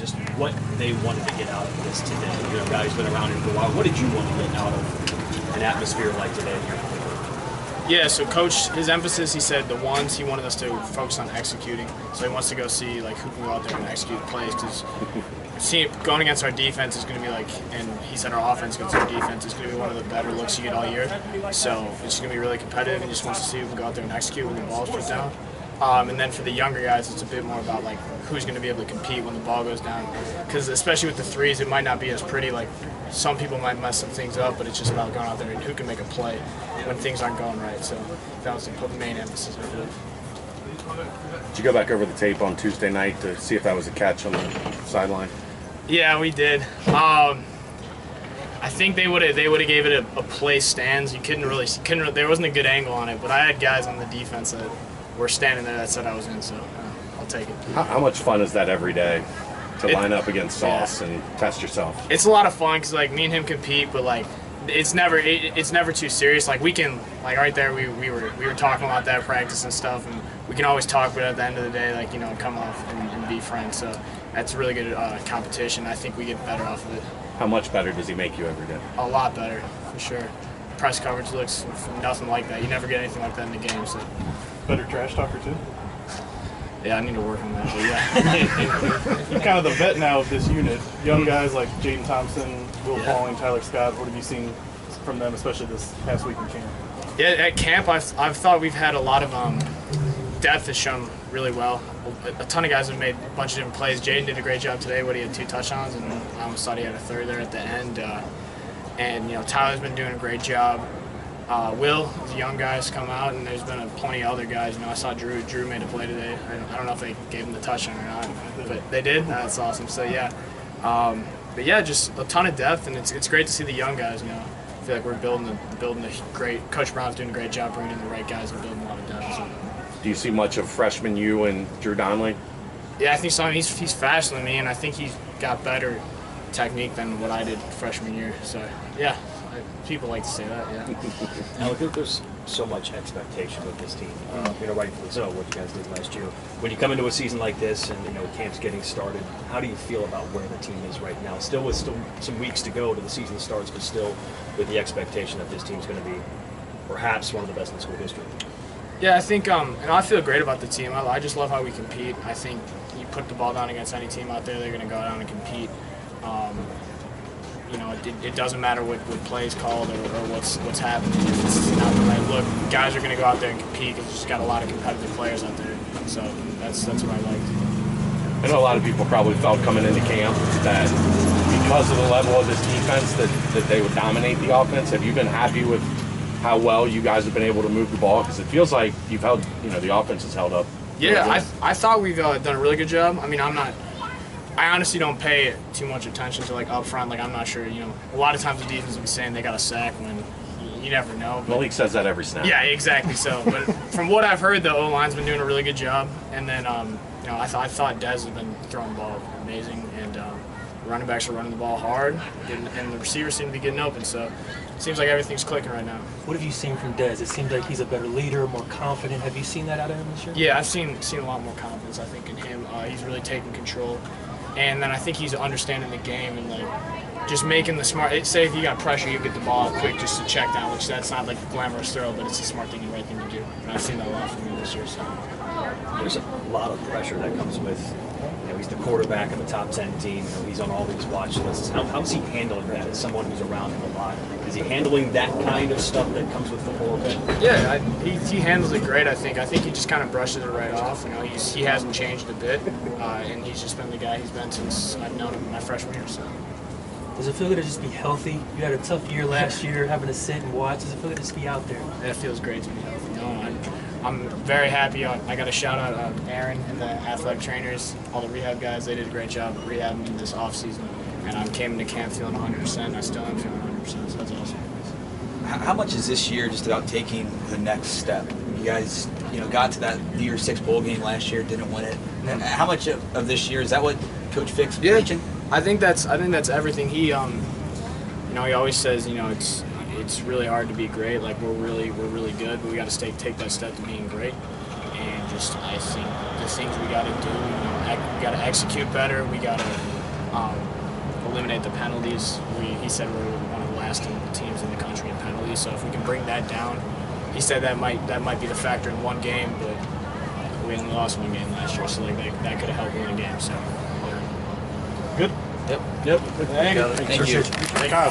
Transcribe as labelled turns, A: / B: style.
A: just what they wanted to get out of this today. You know, a guy who's been around here for a while. What did you want to get out of an atmosphere like today here?
B: Yeah, so Coach, his emphasis, he said he wanted us to focus on executing. So he wants to go see like who can go out there and execute the plays, because going against our defense is going to be like, and he said our offense against our defense is going to be one of the better looks you get all year. So it's going to be really competitive, and he just wants to see who can go out there and execute when the ball's put down. And then for the younger guys, it's a bit more about like who's going to be able to compete when the ball goes down. Because especially with the threes, it might not be as pretty. Like some people might mess some things up, but it's just about going out there and who can make a play when things aren't going right. So that was the main emphasis of it.
C: Did you go back over the tape on Tuesday night to see if that was a catch on the sideline?
B: Yeah, we did. I think they would have gave it a play stands. You there wasn't a good angle on it, but I had guys on the defense that were standing there that said I was in, so I'll take it.
C: How much fun is that every day to line up against Sauce and test yourself?
B: It's a lot of fun because like me and him compete, but like it's never too serious. Like we can, like right there we were talking about that practice and stuff, and we can always talk, but at the end of the day, like, you know, come off and be friends. So that's a really good competition. I think we get better off of it.
C: How much better does he make you every day?
B: A lot better, for sure. Press coverage looks nothing like that. You never get anything like that in the game. So.
D: Better trash talker too?
B: Yeah, I need to work on that, but yeah.
D: You're kind of the vet now of this unit. Young guys like Jaden Thompson, Will Pauling, Tyler Scott, what have you seen from them, especially this past week in camp?
B: Yeah, at camp, I've thought we've had a lot of depth has shown really well. A ton of guys have made a bunch of different plays. Jaden did a great job today. He had 2 touchdowns, and I almost thought he had a third there at the end. And you know, Tyler's been doing a great job. Will, the young guys come out, and there's been plenty of other guys. You know, I saw Drew. Drew made a play today. I don't know if they gave him the touchdown or not, but they did. That's awesome. So yeah, but yeah, just a ton of depth, and it's great to see the young guys. You know, I feel like we're building a great. Coach Brown's doing a great job bringing in the right guys and building a lot of depth. So.
C: Do you see much of freshman you and Drew Donnelly?
B: Yeah, I think so. He's faster than me, and I think he's got better technique than what I did freshman year. So yeah. People like to say that, yeah.
A: Alec, there's so much expectation with this team. You know, rightfully so, what you guys did last year. When you come into a season like this and, you know, camp's getting started, how do you feel about where the team is right now? Still with some weeks to go to the season starts, but still with the expectation that this team's going to be perhaps one of the best in school history.
B: Yeah, I think, and I feel great about the team. I just love how we compete. I think you put the ball down against any team out there, they're going to go down and compete. You know, it doesn't matter what plays called or what's happening. If it's not the right look, guys are going to go out there and compete because we've just got a lot of competitive players out there. So that's what I liked.
C: I know a lot of people probably felt coming into camp that because of the level of this defense that they would dominate the offense. Have you been happy with how well you guys have been able to move the ball? Because it feels like you've held, you know, the offense has held up.
B: Yeah, I thought we've done a really good job. I mean, I honestly don't pay too much attention to, like, up front. Like, I'm not sure, you know, a lot of times the defense will be saying they got a sack when you never know. But,
C: Malik says that every snap.
B: Yeah, exactly. So, but from what I've heard, the O-line's been doing a really good job. And then, you know, I thought Dez has been throwing the ball amazing, and running backs are running the ball hard, and the receivers seem to be getting open. So it seems like everything's clicking right now.
E: What have you seen from Dez? It seems like he's a better leader, more confident. Have you seen that out of him this year?
B: Yeah, I've seen a lot more confidence, I think, in him. He's really taking control. And then I think he's understanding the game and, like, just making the smart. Say if you got pressure, you get the ball quick just to check down, which that's not like a glamorous throw, but it's a smart thing and right thing to do. And I've seen that a lot from him this year. So
A: there's a lot of pressure that comes with, you know, he's the quarterback of the top 10 team. You know, he's on all these watch lists. How's he handling that as someone who's around him a lot? Is he handling that kind of stuff that comes with football a bit?
B: Yeah, he handles it great. I think he just kind of brushes it right off. You know, he hasn't changed a bit, and he's just been the guy he's been since I've known him my freshman year. So.
E: Does it feel good to just be healthy? You had a tough year last year, having to sit and watch. Does it feel good to just be out there?
B: It feels great to be healthy. You know, I'm very happy. I got to shout out Aaron and the athletic trainers, all the rehab guys. They did a great job rehabbing me this offseason, and I came into camp feeling 100%. I still am feeling 100%, so that's awesome.
F: How much is this year just about taking the next step? You guys, you know, got to that New Year's Six bowl game last year, didn't win it. And how much of this year is that what Coach Fick's preaching?
B: I think that's everything. He, you know, he always says, you know, it's really hard to be great. Like we're really good, but we got to take that step to being great. And just I think the things we got to do. We got to execute better. We got to eliminate the penalties. He said we're one of the last teams in the country in penalties. So if we can bring that down, he said that might be the factor in one game, but we only lost one game last year, so like that could have helped win a game. So
D: Good.
F: Yep.
C: Yep.
F: Thank you.
D: Kyle.